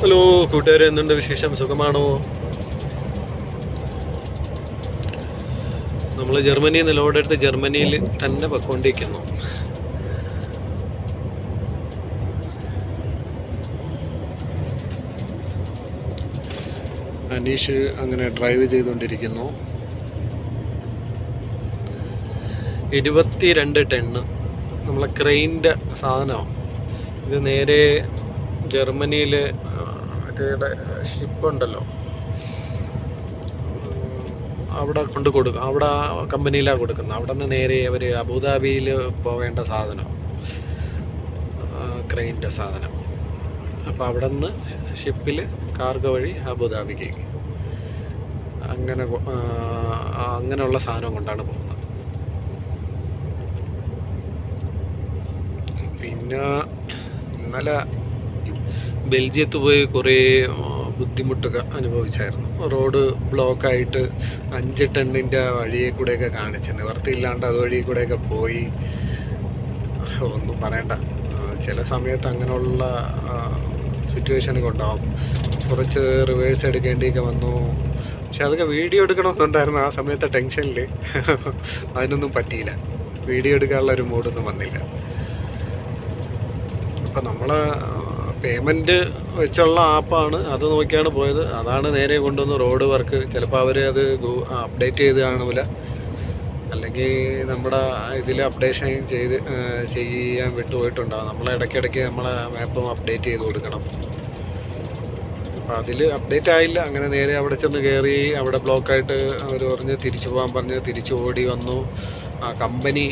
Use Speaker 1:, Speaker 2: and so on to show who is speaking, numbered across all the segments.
Speaker 1: Hello കൂട്ടുകാരെ, എന്തുണ്ട് വിശേഷം? സുഖമാണോ? നമ്മൾ ജർമ്മനിയിൽ നിന്ന് ലോഡെടുത്ത് ജർമ്മനിയിൽ തന്നെ പൊയ്ക്കൊണ്ടിരിക്കുന്നു. അനീഷ് അങ്ങനെ ഡ്രൈവ് ചെയ്തുകൊണ്ടിരിക്കുന്നു. 22 ടണ്ണ് നമ്മളെ ക്രെയിൻ്റെ സാധനമാണ് ഇത്. നേരെ ജർമ്മനിയിൽ മറ്റേ ഷിപ്പുണ്ടല്ലോ, അവിടെ കൊണ്ട് കൊടുക്കും. അവിടെ കമ്പനിയിലാണ് കൊടുക്കുന്നത്. അവിടെ നിന്ന് നേരെ അവർ അബുദാബിയിൽ പോവേണ്ട സാധനം, ക്രെയിൻ്റെ സാധനം. അപ്പോൾ അവിടെ നിന്ന് ഷിപ്പിൽ കാർഗോ വഴി അബുദാബിക്ക് അങ്ങനെയുള്ള സാധനം കൊണ്ടാണ് പോകുന്നത്. പിന്നെ ഇന്നലെ ബെൽജിയത്ത് പോയി കുറേ ബുദ്ധിമുട്ടൊക്കെ അനുഭവിച്ചായിരുന്നു. റോഡ് ബ്ലോക്കായിട്ട് 5 ടണ്ണിൻ്റെ വഴിയെ കൂടെയൊക്കെ കാണിച്ച് നിവർത്തിയില്ലാണ്ട് അതുവഴി കൂടെയൊക്കെ പോയി. ഒന്നും പറയണ്ട, ചില സമയത്ത് അങ്ങനെയുള്ള സിറ്റുവേഷനൊക്കെ ഉണ്ടാവും. കുറച്ച് റിവേഴ്സ് എടുക്കേണ്ടിയൊക്കെ വന്നു. പക്ഷെ അതൊക്കെ വീഡിയോ എടുക്കണമെന്നുണ്ടായിരുന്നു. ആ സമയത്തെ ടെൻഷനിൽ അതിനൊന്നും പറ്റിയില്ല. വീഡിയോ എടുക്കാനുള്ള ഒരു മൂഡൊന്നും വന്നില്ല. അപ്പം നമ്മൾ പേയ്മെൻറ്റ് വെച്ചുള്ള ആപ്പാണ്, അത് നോക്കിയാണ് പോയത്. അതാണ് നേരെ കൊണ്ടുവന്ന് റോഡ് വർക്ക്. ചിലപ്പോൾ അവർ അത് അപ്ഡേറ്റ് ചെയ്ത് കാണില്ല, അല്ലെങ്കിൽ നമ്മുടെ ഇതിൽ അപ്ഡേഷൻ ചെയ്യാൻ വിട്ടുപോയിട്ടുണ്ടാകും. നമ്മൾ ഇടയ്ക്കിടയ്ക്ക് നമ്മളെ മാപ്പും അപ്ഡേറ്റ് ചെയ്ത് കൊടുക്കണം. അപ്പോൾ അതിൽ അപ്ഡേറ്റ് ആയില്ല. അങ്ങനെ നേരെ അവിടെ ചെന്ന് കയറി. അവിടെ ബ്ലോക്കായിട്ട് അവർ പറഞ്ഞ് തിരിച്ചു പോകാൻ പറഞ്ഞ് തിരിച്ചു ഓടി വന്നു. ആ കമ്പനി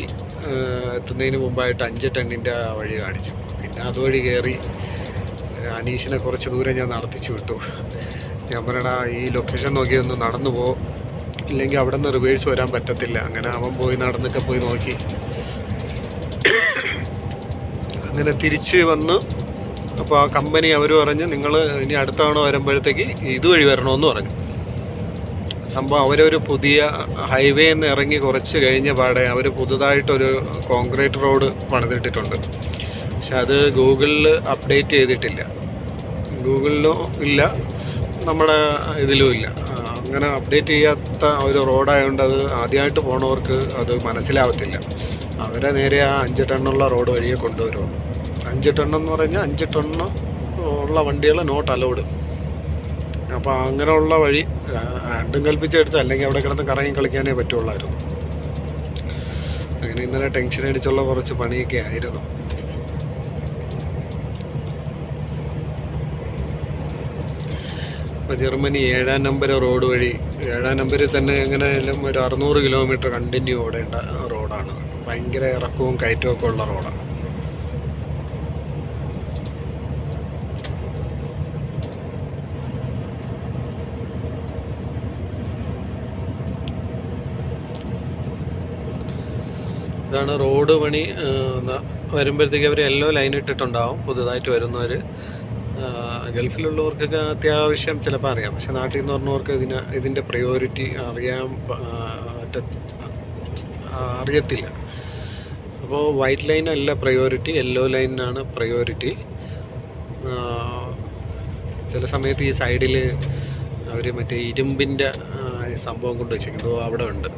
Speaker 1: എത്തുന്നതിന് മുമ്പായിട്ട് 5 ടണ്ണിൻ്റെ വഴി കാണിച്ചു. പിന്നെ അതുവഴി കയറി. അനീഷിനെ കുറച്ച് ദൂരം ഞാൻ നടത്തിച്ചു വിട്ടു. ഞാൻ പറയടാ, ഈ ലൊക്കേഷൻ നോക്കി ഒന്ന് നടന്നു പോ, ഇല്ലെങ്കിൽ അവിടെ നിന്ന് റിവേഴ്സ് വരാൻ പറ്റത്തില്ല. അങ്ങനെ അവൻ പോയി നടന്നൊക്കെ പോയി നോക്കി. അങ്ങനെ തിരിച്ച് വന്ന്. അപ്പോൾ ആ കമ്പനി അവർ പറഞ്ഞ് നിങ്ങൾ ഇനി അടുത്ത തവണ വരുമ്പോഴത്തേക്ക് ഇതുവഴി വരണമെന്ന് പറഞ്ഞു. സംഭവം അവരൊരു പുതിയ ഹൈവേ നിന്ന് ഇറങ്ങി കുറച്ച് കഴിഞ്ഞ പാടെ അവർ പുതുതായിട്ടൊരു കോൺക്രീറ്റ് റോഡ് പണിതിട്ടിട്ടുണ്ട്. പക്ഷെ അത് ഗൂഗിളിൽ അപ്ഡേറ്റ് ചെയ്തിട്ടില്ല. ഗൂഗിളിലും ഇല്ല, നമ്മുടെ ഇതിലും ഇല്ല. അങ്ങനെ അപ്ഡേറ്റ് ചെയ്യാത്ത ഒരു റോഡായതുകൊണ്ട് അത് ആദ്യമായിട്ട് പോണവർക്ക് അത് മനസ്സിലാവത്തില്ല. അവരെ നേരെ ആ 5 ടണ്ണുള്ള റോഡ് വഴിയെ കൊണ്ടുവരും. 5 ടണ്ണെന്ന് പറഞ്ഞാൽ 5 ടണ്ണ് ഉള്ള വണ്ടികൾ നോട്ട് അലൗഡ്. അപ്പോൾ അങ്ങനെയുള്ള വഴി രണ്ടും കൽപ്പിച്ചെടുത്ത്, അല്ലെങ്കിൽ അവിടെ കിടന്ന് കറങ്ങി കളിക്കാനേ പറ്റുള്ളായിരുന്നു. അങ്ങനെ ഇന്നലെ ടെൻഷൻ അടിച്ചുള്ള കുറച്ച് പണിയൊക്കെ ആയിരുന്നു. ഇപ്പോൾ ജർമ്മനി 7-ാം നമ്പർ റോഡ് വഴി, 7-ാം നമ്പറിൽ തന്നെ എങ്ങനെയായാലും ഒരു 600 കിലോമീറ്റർ കണ്ടിന്യൂ ഓടേണ്ട റോഡാണ്. ഭയങ്കര ഇറക്കവും കയറ്റവും ഒക്കെ ഉള്ള റോഡാണ്. ഇതാണ് റോഡ് പണി. വരുമ്പോഴത്തേക്ക് അവർ യെല്ലോ ലൈൻ ഇട്ടിട്ടുണ്ടാവും. പുതുതായിട്ട് വരുന്നവർ, ഗൾഫിലുള്ളവർക്കൊക്കെ അത്യാവശ്യം ചിലപ്പോൾ അറിയാം. പക്ഷെ നാട്ടിൽ നിന്ന് പറഞ്ഞവർക്ക് ഇതിൻ്റെ പ്രയോറിറ്റി അറിയത്തില്ല. അപ്പോൾ വൈറ്റ് ലൈനല്ല പ്രയോറിറ്റി, യെല്ലോ ലൈനാണ് പ്രയോറിറ്റി. ചില സമയത്ത് ഈ സൈഡിൽ അവർ മറ്റേ ഇരുമ്പിൻ്റെ സംഭവം കൊണ്ട് വെച്ചിരിക്കുന്നു. അവിടെ ഉണ്ട്.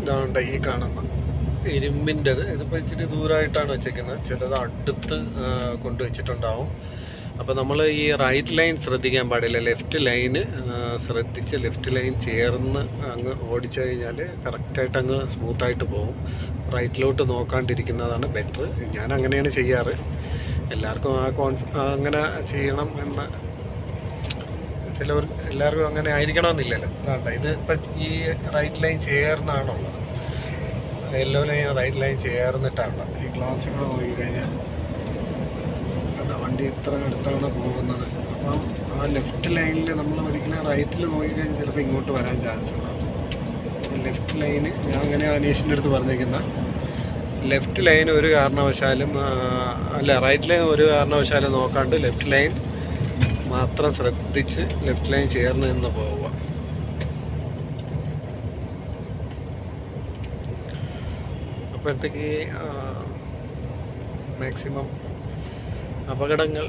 Speaker 1: ഇതാണ്ട് ഈ കാണുന്ന ഇരുമ്പിൻ്റെത്. ഇതിപ്പോൾ ഇച്ചിരി ദൂരമായിട്ടാണ് വെച്ചേക്കുന്നത്. ചിലത് അടുത്ത് കൊണ്ടുവച്ചിട്ടുണ്ടാവും. അപ്പോൾ നമ്മൾ ഈ റൈറ്റ് ലൈൻ ശ്രദ്ധിക്കാൻ പാടില്ല. ലെഫ്റ്റ് ലൈന് ശ്രദ്ധിച്ച് ലെഫ്റ്റ് ലൈൻ ചേർന്ന് അങ്ങ് ഓടിച്ചു കഴിഞ്ഞാൽ കറക്റ്റായിട്ട് അങ്ങ് സ്മൂത്തായിട്ട് പോകും. റൈറ്റിലോട്ട് നോക്കാണ്ടിരിക്കുന്നതാണ് ബെറ്റർ. ഞാൻ അങ്ങനെയാണ് ചെയ്യാറ്. എല്ലാവർക്കും അങ്ങനെ ചെയ്യണം എന്ന് എല്ലാവർക്കും അങ്ങനെ ആയിരിക്കണമെന്നില്ലല്ലോ. അതാണ്ട ഇത് ഇപ്പം ഈ റൈറ്റ് ലൈൻ ചേർന്നാണുള്ളത്. യെല്ലോ ലൈൻ റൈറ്റ് ലൈൻ ചേർന്നിട്ടാണുള്ളത്. ഈ ഗ്ലാസ്സിൽ കൂടെ നോക്കിക്കഴിഞ്ഞാൽ വണ്ടി ഇത്ര അടുത്താണ് പോകുന്നത്. അപ്പം ആ ലെഫ്റ്റ് ലൈനിൽ നമ്മൾ ഒരിക്കലും റൈറ്റിൽ നോക്കിക്കഴിഞ്ഞാൽ ചിലപ്പോൾ ഇങ്ങോട്ട് വരാൻ ചാൻസ് ഉണ്ടാകും. ലെഫ്റ്റ് ലൈന് ഞാൻ അങ്ങനെ അനീഷിൻ്റെ അടുത്ത് പറഞ്ഞേക്കുന്ന ലെഫ്റ്റ് ലൈൻ ഒരു കാരണവശാലും റൈറ്റ് ലൈൻ ഒരു കാരണവശാലും നോക്കാണ്ട് ലെഫ്റ്റ് ലൈൻ മാത്രം ശ്രദ്ധിച്ച് ലെഫ്റ്റ് ലൈൻ ചേർന്ന് നിന്ന് പോവുക. അപ്പോഴത്തേക്ക് മാക്സിമം അപകടങ്ങൾ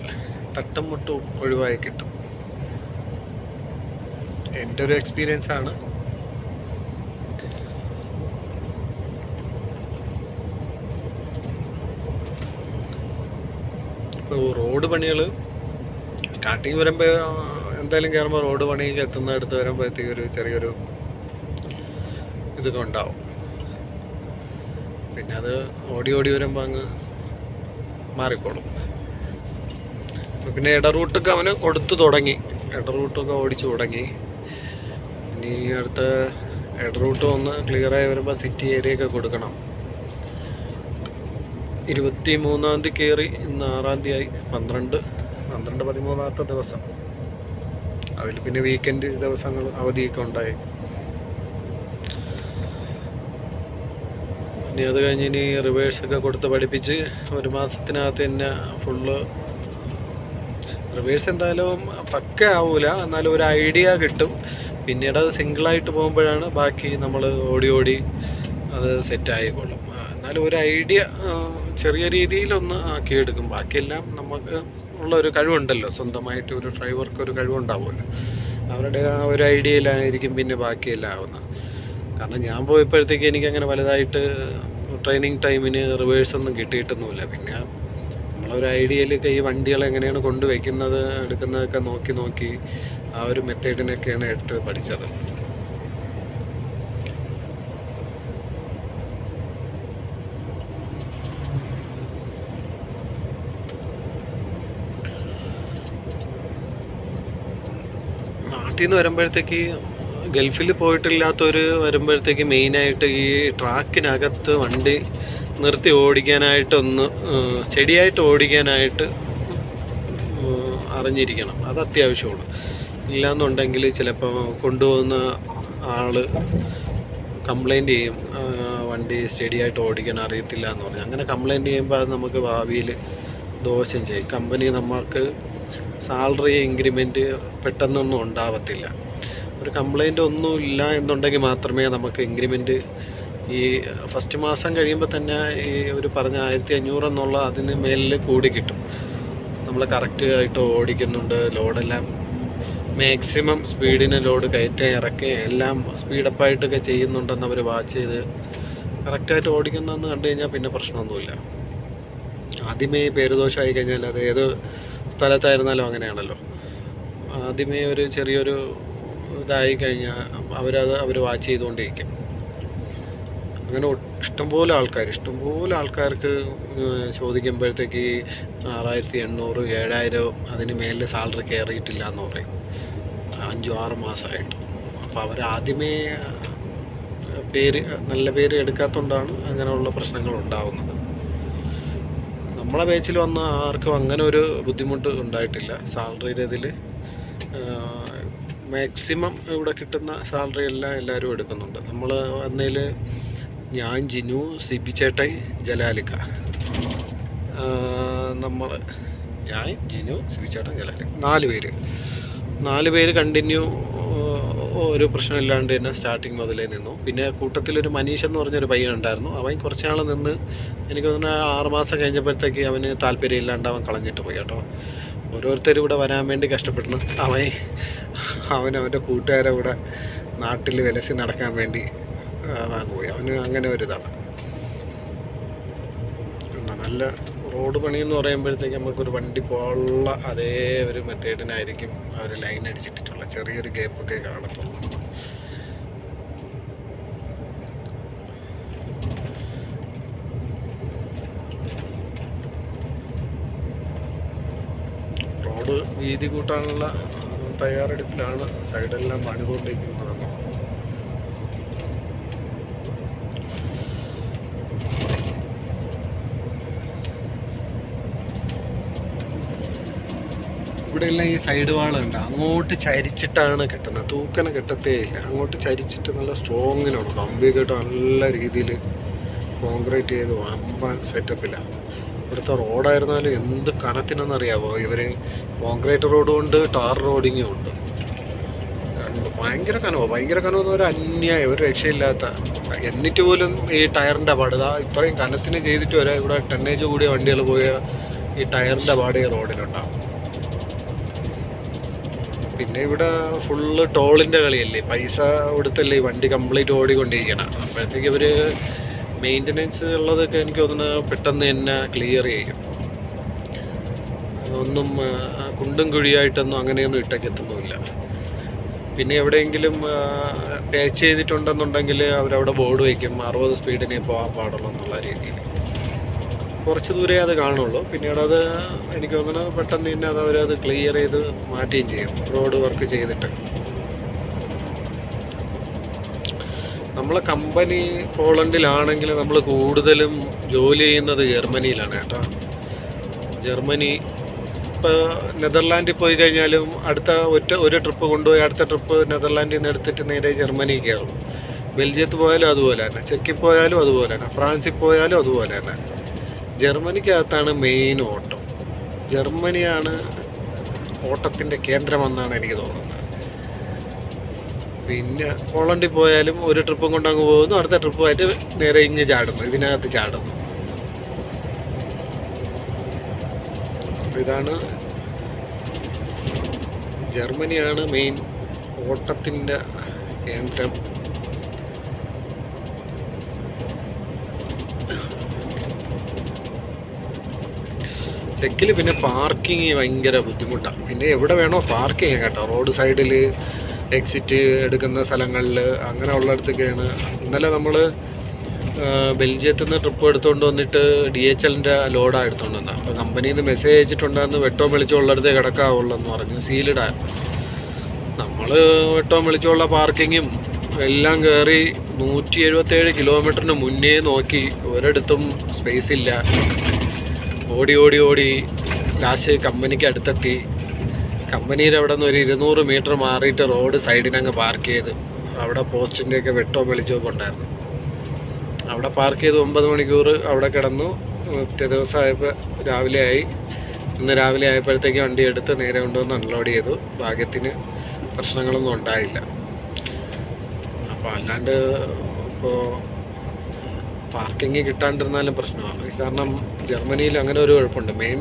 Speaker 1: തട്ടും മുട്ടും ഒഴിവായി കിട്ടും. എൻ്റെ ഒരു എക്സ്പീരിയൻസ് ആണ്. ഇപ്പോൾ റോഡ് പണികൾ സ്റ്റാർട്ടിങ് വരുമ്പോൾ എന്തായാലും കയറുമ്പോൾ റോഡ് പണിക്ക് എത്തുന്നിടത്ത് വരുമ്പോഴത്തേക്ക് ഒരു ചെറിയൊരു ഇതൊക്കെ ഉണ്ടാവും. പിന്നെ അത് ഓടി ഓടി വരുമ്പോൾ അങ്ങ് മാറിക്കോളും. പിന്നെ ഇടറൂട്ടൊക്കെ അവന് കൊടുത്തു തുടങ്ങി, ഇടറൂട്ടൊക്കെ ഓടിച്ചു തുടങ്ങി. ഇനി അടുത്ത ഇടറൂട്ട് ഒന്ന് ക്ലിയറായി വരുമ്പോൾ സിറ്റി ഏരിയയൊക്കെ കൊടുക്കണം. 23-ാം തീയതി കയറി, ഇന്ന് 6-ാം തീയതി ആയി. 13-13 ദിവസം. അതിൽ പിന്നെ വീക്കെൻഡ് ദിവസങ്ങൾ അവധിയൊക്കെ ഉണ്ടായി. ഇനി അത് കഴിഞ്ഞ് ഇനി റിവേഴ്സൊക്കെ കൊടുത്ത് പഠിപ്പിച്ച് 1 മാസത്തിനകത്ത് തന്നെ ഫുള്ള് റിവേഴ്സ് എന്തായാലും പക്ക ആവൂല, എന്നാലും ഒരു ഐഡിയ കിട്ടും. പിന്നീട് അത് സിംഗിളായിട്ട് പോകുമ്പോഴാണ് ബാക്കി നമ്മൾ ഓടി ഓടി അത് സെറ്റായിക്കൊള്ളും. എന്നാലും ഒരു ഐഡിയ ചെറിയ രീതിയിലൊന്ന് ആക്കിയെടുക്കും. ബാക്കിയെല്ലാം നമുക്ക് ഉള്ള ഒരു കഴിവുണ്ടല്ലോ, സ്വന്തമായിട്ട് ഒരു ഡ്രൈവർക്ക് ഒരു കഴിവുണ്ടാവുമല്ലോ. അവരുടെ ആ ഒരു ഐഡിയയിലായിരിക്കും പിന്നെ ബാക്കിയെല്ലാം ആവുന്നത്. കാരണം ഞാൻ പോയപ്പോഴത്തേക്ക് എനിക്കങ്ങനെ വലുതായിട്ട് ട്രെയിനിങ് ടൈമിന് റിവേഴ്സൊന്നും കിട്ടിയിട്ടൊന്നുമില്ല. പിന്നെ നമ്മളൊരു ഐഡിയയിലൊക്കെ ഈ വണ്ടികൾ എങ്ങനെയാണ് കൊണ്ടുവയ്ക്കുന്നത് എടുക്കുന്നതൊക്കെ നോക്കി നോക്കി ആ ഒരു മെത്തേഡിനൊക്കെയാണ് എടുത്ത് പഠിച്ചത്. നാട്ടിൽ നിന്ന് വരുമ്പോഴത്തേക്ക് ഗൾഫിൽ പോയിട്ടില്ലാത്തവർ വരുമ്പോഴത്തേക്ക് മെയിനായിട്ട് ഈ ട്രാക്കിനകത്ത് വണ്ടി നിർത്തി ഓടിക്കാനായിട്ടൊന്ന് സ്റ്റഡിയായിട്ട് ഓടിക്കാനായിട്ട് അറിഞ്ഞിരിക്കണം. അത് അത്യാവശ്യമാണ്. ഇല്ലയെന്നുണ്ടെങ്കിൽ ചിലപ്പോൾ കൊണ്ടുപോകുന്ന ആൾ കംപ്ലൈൻറ്റ് ചെയ്യും, വണ്ടി സ്റ്റഡിയായിട്ട് ഓടിക്കാൻ അറിയത്തില്ല എന്ന് പറഞ്ഞ്. അങ്ങനെ കംപ്ലൈൻറ്റ് ചെയ്യുമ്പോൾ അത് നമുക്ക് ഭാവിയിൽ ദോഷം ചെയ്യും. കമ്പനി നമുക്ക് സാലറി ഇൻക്രിമെൻറ്റ് പെട്ടെന്നൊന്നും ഉണ്ടാവത്തില്ല. ഒരു കംപ്ലൈൻ്റ് ഒന്നും ഇല്ല എന്നുണ്ടെങ്കിൽ മാത്രമേ നമുക്ക് ഇൻക്രിമെൻറ്റ് ഈ ഫസ്റ്റ് മാസം കഴിയുമ്പോൾ തന്നെ ഈ ഒരു പറഞ്ഞ 1500 എന്നുള്ള അതിന് മേലിൽ കൂടി കിട്ടും. നമ്മൾ കറക്റ്റായിട്ട് ഓടിക്കുന്നുണ്ട്, ലോഡെല്ലാം മാക്സിമം സ്പീഡിന് ലോഡ് കയറ്റി ഇറക്കി എല്ലാം സ്പീഡപ്പായിട്ടൊക്കെ ചെയ്യുന്നുണ്ടെന്ന് അവർ വാച്ച് ചെയ്ത് കറക്റ്റായിട്ട് ഓടിക്കുന്നതെന്ന് കണ്ടു കഴിഞ്ഞാൽ പിന്നെ പ്രശ്നമൊന്നുമില്ല. ആദ്യമേ പേരുദോഷമായി കഴിഞ്ഞാൽ അത് ഏത് സ്ഥലത്തായിരുന്നാലും അങ്ങനെയാണല്ലോ. ആദ്യമേ ഒരു ചെറിയൊരു ഇതായി കഴിഞ്ഞാൽ അവർ വാച്ച് ചെയ്തുകൊണ്ടിരിക്കും. അങ്ങനെ ഇഷ്ടംപോലെ ആൾക്കാർക്ക് ചോദിക്കുമ്പോഴത്തേക്ക് 6800 7000 അതിന് മേലിൽ സാലറി കയറിയിട്ടില്ല എന്ന് പറയും, 5-6 മാസമായിട്ട്. അപ്പോൾ അവർ ആദ്യമേ നല്ല പേര് എടുക്കാത്തതുകൊണ്ടാണ് അങ്ങനെയുള്ള പ്രശ്നങ്ങൾ ഉണ്ടാവുന്നത്. നമ്മളെ ബാച്ചിൽ വന്ന ആർക്കും അങ്ങനെ ഒരു ബുദ്ധിമുട്ട് ഉണ്ടായിട്ടില്ല. സാലറിയുടെ ഇതിൽ മാക്സിമം ഇവിടെ കിട്ടുന്ന സാലറി എല്ലാം എല്ലാവരും എടുക്കുന്നുണ്ട്. നമ്മൾ വന്നതിൽ ഞാൻ, ജിനു, സിബി ചേട്ടൻ, ജലാലിക്ക, ഞാൻ, ജിനു, സിബി ചേട്ടൻ, ജലാലിക്ക 4 പേര് കണ്ടിന്യൂ ഒരു പ്രശ്നമില്ലാണ്ട് തന്നെ സ്റ്റാർട്ടിങ് മുതലേ നിന്നു. പിന്നെ കൂട്ടത്തിലൊരു മനീഷ് എന്ന് പറഞ്ഞൊരു പയ്യൻ ഉണ്ടായിരുന്നു. അവൻ കുറച്ച് നാൾ നിന്ന്, എനിക്ക് തോന്നുന്നു 6 മാസം കഴിഞ്ഞപ്പോഴത്തേക്ക് അവന് താല്പര്യമില്ലാണ്ട് അവൻ കളഞ്ഞിട്ട് പോയി കേട്ടോ. ഓരോരുത്തരും ഇവിടെ വരാൻ വേണ്ടി കഷ്ടപ്പെടുന്നു. അവൻ്റെ കൂട്ടുകാരെ ഇവിടെ നാട്ടിൽ വിലസി നടക്കാൻ വേണ്ടി വാങ്ങുപോയി. അവന് അങ്ങനെ ഒരിതാണ്. നല്ല റോഡ് പണി എന്ന് പറയുമ്പോഴത്തേക്ക് നമുക്കൊരു വണ്ടി പോലുള്ള അതേ ഒരു മെത്തേഡിനായിരിക്കും അവർ ലൈൻ അടിച്ചിട്ടുള്ള ചെറിയൊരു ഗ്യാപ്പൊക്കെ കാണത്തുള്ളൂ. റോഡ് വീതി കൂട്ടാനുള്ള തയ്യാറെടുപ്പിലാണ്. സൈഡെല്ലാം പണിതുകൊണ്ടിരിക്കുന്നത്. ഇവിടെയെല്ലാം ഈ സൈഡ് വാളുണ്ട്, അങ്ങോട്ട് ചരിച്ചിട്ടാണ് കെട്ടുന്നത്. തൂക്കനെ കെട്ടത്തേ ഇല്ല, അങ്ങോട്ട് ചരിച്ചിട്ട് നല്ല സ്ട്രോങ്ങിലാണ്. കമ്പിയൊക്കെ നല്ല രീതിയിൽ കോൺക്രീറ്റ് ചെയ്ത് വമ്പാൻ സെറ്റപ്പിലാണ്. ഇവിടുത്തെ റോഡായിരുന്നാലും എന്ത് കനത്തിനെന്നറിയാമോ ഇവർ. കോൺക്രീറ്റ് റോഡും ഉണ്ട്, ടാർ റോഡിങ്ങും ഉണ്ട്. ഭയങ്കര കനമെന്ന് ഒരു അന്യായം, ഒരു രക്ഷയില്ലാത്ത. എന്നിട്ട് പോലും ഈ ടയറിൻ്റെ പാട് ഇത്രയും കനത്തിന് ചെയ്തിട്ട് വരെ ഇവിടെ ടണ്ണേജ് കൂടിയ വണ്ടികൾ പോയ ഈ ടയറിൻ്റെ പാട് ഈ റോഡിലുണ്ടാകും. പിന്നെ ഇവിടെ ഫുള്ള് ടോളിൻ്റെ കളിയല്ലേ, പൈസ കൊടുത്തല്ലേ ഈ വണ്ടി കംപ്ലീറ്റ് ഓടിക്കൊണ്ടിരിക്കണം. അപ്പോഴത്തേക്ക് ഇവർ മെയിൻ്റനൻസ് ഉള്ളതൊക്കെ എനിക്ക് തോന്നുന്നു പെട്ടെന്ന് തന്നെ ക്ലിയർ ചെയ്യും. ഒന്നും കുണ്ടും കുഴിയായിട്ടൊന്നും അങ്ങനെയൊന്നും ഇട്ടേക്കെത്തുന്നുമില്ല. പിന്നെ എവിടെയെങ്കിലും പാച്ച് ചെയ്തിട്ടുണ്ടെന്നുണ്ടെങ്കിൽ അവരവിടെ ബോർഡ് വയ്ക്കും 60 സ്പീഡിനെ പോകാൻ പാടുള്ളൂ എന്നുള്ള രീതിയിൽ. കുറച്ച് ദൂരേ അത് കാണുള്ളൂ. പിന്നീട് അത് എനിക്ക് തോന്നുന്നു പെട്ടെന്ന് തന്നെ അത് അവരത് ക്ലിയർ ചെയ്ത് മാറ്റുകയും ചെയ്യും റോഡ് വർക്ക് ചെയ്തിട്ട്. നമ്മളെ കമ്പനി പോളണ്ടിലാണെങ്കിൽ നമ്മൾ കൂടുതലും ജോലി ചെയ്യുന്നത് ജർമ്മനിയിലാണ് കേട്ടോ. ജർമ്മനി ഇപ്പോൾ നെതർലാൻഡിൽ പോയി കഴിഞ്ഞാലും അടുത്ത ഒരു ട്രിപ്പ് കൊണ്ടുപോയി അടുത്ത ട്രിപ്പ് നെതർലാൻഡിൽ നിന്ന് എടുത്തിട്ട് നേരെ ജർമ്മനി കയറും. ബെൽജിയത്ത് പോയാലും അതുപോലെ തന്നെ, ചെക്കിൽ പോയാലും അതുപോലെ തന്നെ, ഫ്രാൻസിൽ പോയാലും അതുപോലെ തന്നെ. ജർമ്മനിക്കകത്താണ് മെയിൻ ഓട്ടം. ജർമ്മനിയാണ് ഓട്ടത്തിൻ്റെ കേന്ദ്രമെന്നാണ് എനിക്ക് തോന്നുന്നത്. പിന്നെ പോളണ്ടിൽ പോയാലും ഒരു ട്രിപ്പും കൊണ്ട് അങ്ങ് പോകുന്നു, അടുത്ത ട്രിപ്പുമായിട്ട് നേരെ ഇങ്ങ് ചാടുന്നു, ഇതിനകത്ത് ചാടുന്നു. ഇതാണ് ജർമ്മനിയാണ് മെയിൻ ഓട്ടത്തിൻ്റെ കേന്ദ്രം. ചെക്കിൽ പിന്നെ പാർക്കിങ് ഭയങ്കര ബുദ്ധിമുട്ടാണ്. പിന്നെ എവിടെ വേണോ പാർക്ക് ചെയ്യാൻ കേട്ടോ, റോഡ് സൈഡിൽ എക്സിറ്റ് എടുക്കുന്ന സ്ഥലങ്ങളിൽ അങ്ങനെ ഉള്ളിടത്തൊക്കെയാണ്. ഇന്നലെ നമ്മൾ ബെൽജിയത്തിൽ നിന്ന് ട്രിപ്പ് എടുത്തുകൊണ്ട് വന്നിട്ട് DHLൻ്റെ ലോഡാണ് എടുത്തുകൊണ്ട് വന്നത്. അപ്പോൾ കമ്പനിയിൽ നിന്ന് മെസ്സേജ് അയച്ചിട്ടുണ്ടായിരുന്നു വെട്ടവും വെളിച്ചമുള്ളിടത്തേ കിടക്കാവുള്ളൂ എന്ന് പറഞ്ഞു, സീലിടാൻ. നമ്മൾ വെട്ടവും വെളിച്ചമുള്ള പാർക്കിങ്ങും എല്ലാം കയറി 177 കിലോമീറ്ററിന് മുന്നേ നോക്കി, ഒരിടത്തും സ്പേസ് ഇല്ല. ഓടി ലാസ്റ്റ് കമ്പനിക്ക് അടുത്തെത്തി. കമ്പനിയുടെ അവിടെ നിന്ന് ഒരു 200 മീറ്റർ മാറിയിട്ട് റോഡ് സൈഡിനങ്ങ് പാർക്ക് ചെയ്ത്. അവിടെ പോസ്റ്റിൻ്റെയൊക്കെ വെട്ടവും വെളിച്ചമൊക്കെ ഉണ്ടായിരുന്നു. അവിടെ പാർക്ക് ചെയ്ത് 9 മണിക്കൂർ അവിടെ കിടന്നു. പിറ്റേ ദിവസമായപ്പോൾ ഇന്ന് രാവിലെ ആയപ്പോഴത്തേക്ക് വണ്ടി എടുത്ത് നേരെ കൊണ്ടുവന്ന് അൺലോഡ് ചെയ്തു. ഭാഗ്യത്തിന് പ്രശ്നങ്ങളൊന്നും ഉണ്ടായില്ല. അപ്പോൾ അല്ലാണ്ട് ഇപ്പോൾ പാർക്കിങ് കിട്ടാണ്ടിരുന്നാലും പ്രശ്നമാണ്. കാരണം ജർമ്മനിയിൽ അങ്ങനെ ഒരു കുഴപ്പമുണ്ട്. മെയിൻ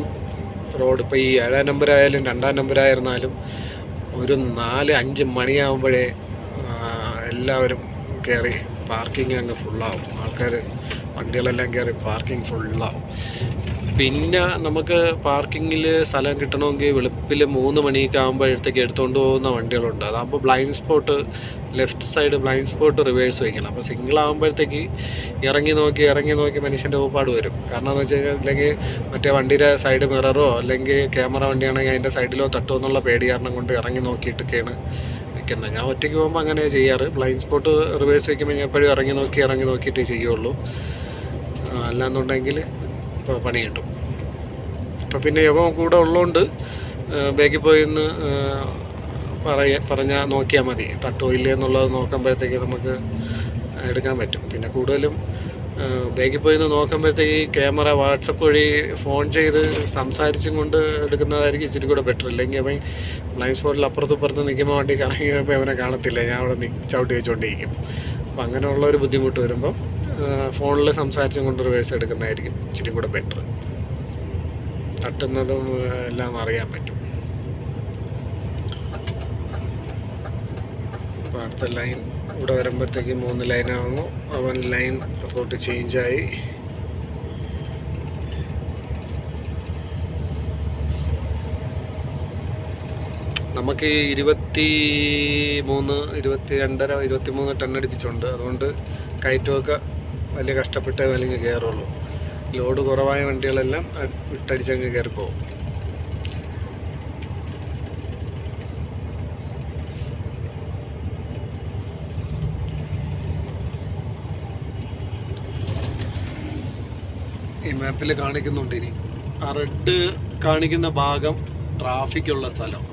Speaker 1: റോഡ് ഇപ്പോൾ ഈ 7-ാം നമ്പറായാലും 2-ാം നമ്പറായിരുന്നാലും ഒരു 4-5 മണിയാകുമ്പോഴേ എല്ലാവരും കയറി പാർക്കിങ് അങ്ങ് ഫുള്ളാവും. ആൾക്കാർ വണ്ടികളെല്ലാം കയറി പാർക്കിംഗ് ഫുള്ളാവും. പിന്നെ നമുക്ക് പാർക്കിങ്ങിൽ സ്ഥലം കിട്ടണമെങ്കിൽ വെളുപ്പിൽ 3 മണിയൊക്കെ ആകുമ്പോഴത്തേക്ക് എടുത്തുകൊണ്ട് പോകുന്ന വണ്ടികളുണ്ട്. അതാകുമ്പോൾ blind spot, left side blind spot reverse വയ്ക്കണം. അപ്പോൾ സിംഗിൾ ആകുമ്പോഴത്തേക്ക് ഇറങ്ങി നോക്കി മനുഷ്യൻ്റെ ഊപ്പാട് വരും. കാരണം എന്ന് വെച്ച് കഴിഞ്ഞാൽ അല്ലെങ്കിൽ മറ്റേ വണ്ടിയുടെ സൈഡ് മിററോ അല്ലെങ്കിൽ ക്യാമറ വണ്ടിയാണെങ്കിൽ അതിൻ്റെ സൈഡിലോ തട്ടോ എന്നുള്ള പേടി കാരണം കൊണ്ട് ഇറങ്ങി നോക്കിയിട്ടൊക്കെയാണ് വയ്ക്കുന്നത്. ഞാൻ ഒറ്റയ്ക്ക് പോകുമ്പോൾ അങ്ങനെ ചെയ്യാറ്. ബ്ലൈൻഡ് സ്പോട്ട് റിവേഴ്സ് വയ്ക്കുമ്പോൾ ഞാൻ എപ്പോഴും ഇറങ്ങി നോക്കിയിട്ടേ ചെയ്യുള്ളൂ. അല്ലാന്നുണ്ടെങ്കിൽ ഇപ്പോൾ പണി കിട്ടും. അപ്പോൾ പിന്നെ യവൻ കൂടെ ഉള്ളതുകൊണ്ട് ബാക്കിൽ പോയി നിന്ന് പറഞ്ഞാൽ നോക്കിയാൽ മതി, തട്ടോ ഇല്ലേ എന്നുള്ളത് നോക്കുമ്പോഴത്തേക്ക് നമുക്ക് എടുക്കാൻ പറ്റും. പിന്നെ കൂടുതലും ബാക്കിൽ പോയി നിന്ന് നോക്കുമ്പോഴത്തേക്ക് ക്യാമറ വാട്സപ്പ് വഴി ഫോൺ ചെയ്ത് സംസാരിച്ചും കൊണ്ട് എടുക്കുന്നതായിരിക്കും ഇച്ചിരി കൂടെ ബെറ്റർ. ഇല്ലെങ്കിൽ അവൻ ബ്ലൈൻഡ് സ്പോട്ടിൽ അപ്പുറത്ത് നിൽക്കുമ്പോൾ വണ്ടി കറങ്ങി കഴിയുമ്പോൾ അവനെ കാണത്തില്ല, ഞാൻ അവിടെ ചവിട്ടി വെച്ചുകൊണ്ടിരിക്കും. അപ്പോൾ അങ്ങനെയുള്ള ഒരു ബുദ്ധിമുട്ട് വരുമ്പം ഫോണിൽ സംസാരിച്ചും കൊണ്ട് റിവേഴ്സ് എടുക്കുന്നതായിരിക്കും ഇച്ചിരി കൂടെ ബെറ്റർ. തട്ടുന്നതും എല്ലാം അറിയാൻ പറ്റും. അപ്പോൾ അടുത്ത ലൈൻ ഇവിടെ വരുമ്പോഴത്തേക്ക് 3 ലൈനാകുന്നു. അവൻ ലൈൻ പുറത്തോട്ട് ചേഞ്ചായി. നമുക്ക് 23 ടൺ അടിപ്പിച്ചുണ്ട്. അതുകൊണ്ട് കയറ്റമൊക്കെ വലിയ കഷ്ടപ്പെട്ടേ വലിയ കയറുള്ളൂ. ലോഡ് കുറവായ വണ്ടികളെല്ലാം വിട്ടടിച്ചങ്ങ് കയറിപ്പോകും. ഈ മാപ്പിൽ കാണിക്കുന്നുണ്ട്. ഇനി ആ റെഡ് കാണിക്കുന്ന ഭാഗം ട്രാഫിക്കുള്ള സ്ഥലം.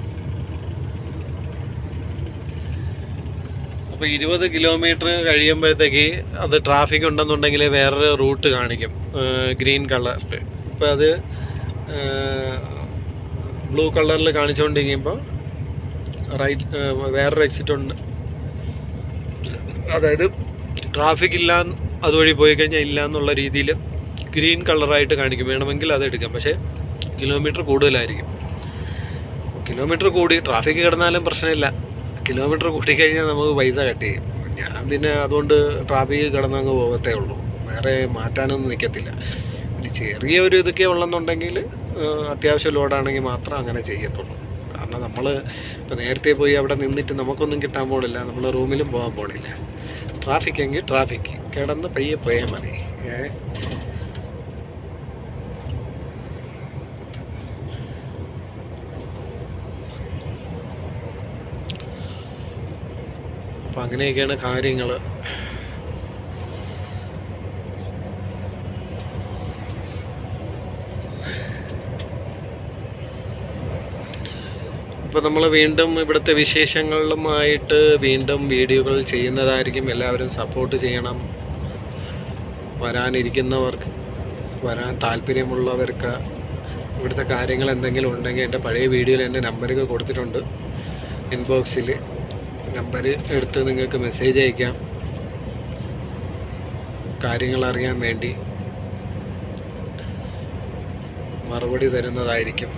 Speaker 1: അപ്പോൾ 20 കിലോമീറ്റർ കഴിയുമ്പോഴത്തേക്ക് അത് ട്രാഫിക് ഉണ്ടെന്നുണ്ടെങ്കിൽ വേറൊരു റൂട്ട് കാണിക്കും, ഗ്രീൻ കളറിൽ. ഇപ്പോൾ അത് ബ്ലൂ കളറിൽ കാണിച്ചുകൊണ്ടിരിക്കുമ്പോൾ വേറൊരു എക്സിറ്റ് ഉണ്ട്. അതായത് ട്രാഫിക് ഇല്ല, അതുവഴി പോയി കഴിഞ്ഞാൽ ഇല്ല എന്നുള്ള രീതിയിൽ ഗ്രീൻ കളറായിട്ട് കാണിക്കും. വേണമെങ്കിൽ അത് എടുക്കാം, പക്ഷേ കിലോമീറ്റർ കൂടുതലായിരിക്കും. കിലോമീറ്റർ കൂടി ട്രാഫിക് കിടന്നാലും പ്രശ്നമില്ല, കിലോമീറ്റർ കൂട്ടിക്കഴിഞ്ഞാൽ നമുക്ക് പൈസ കട്ട് ചെയ്യും. ഞാൻ പിന്നെ അതുകൊണ്ട് ട്രാഫിക് കിടന്നങ്ങ് പോകത്തേ ഉള്ളൂ, വേറെ മാറ്റാനൊന്നും നിൽക്കത്തില്ല. ഇനി ചെറിയ ഒരു ഇതൊക്കെ ഉള്ളെന്നുണ്ടെങ്കിൽ അത്യാവശ്യം ലോഡാണെങ്കിൽ മാത്രം അങ്ങനെ ചെയ്യത്തുള്ളൂ. കാരണം നമ്മൾ ഇപ്പോൾ നേരത്തെ പോയി അവിടെ നിന്നിട്ട് നമുക്കൊന്നും കിട്ടാൻ പോണില്ല, നമ്മൾ റൂമിലും പോകാൻ പോണില്ല. ട്രാഫിക് എങ്കിൽ ട്രാഫിക് കിടന്ന് പയ്യെ പോയാൽ മതി. അപ്പം അങ്ങനെയൊക്കെയാണ് കാര്യങ്ങൾ. ഇപ്പോൾ നമ്മൾ വീണ്ടും ഇവിടുത്തെ വിശേഷങ്ങളുമായിട്ട് വീണ്ടും വീഡിയോകൾ ചെയ്യുന്നതായിരിക്കും. എല്ലാവരും സപ്പോർട്ട് ചെയ്യണം. വരാനിരിക്കുന്നവർക്ക്, വരാൻ താല്പര്യമുള്ളവർക്ക്, ഇവിടുത്തെ കാര്യങ്ങൾ എന്തെങ്കിലും ഉണ്ടെങ്കിൽ എൻ്റെ പഴയ വീഡിയോയിൽ എൻ്റെ നമ്പറൊക്കെ കൊടുത്തിട്ടുണ്ട്. ഇൻബോക്സിൽ നമ്പർ എടുത്ത് നിങ്ങൾക്ക് മെസ്സേജ് അയക്കാം, കാര്യങ്ങൾ അറിയാൻ വേണ്ടി മറുപടി തരുന്നതായിരിക്കും.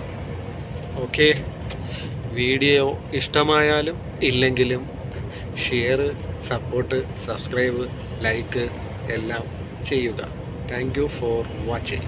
Speaker 1: ഓക്കെ, വീഡിയോ ഇഷ്ടമായാലും ഇല്ലെങ്കിലും ഷെയർ, സപ്പോർട്ട്, സബ്സ്ക്രൈബ്, ലൈക്ക് എല്ലാം ചെയ്യുക. Thank you for watching.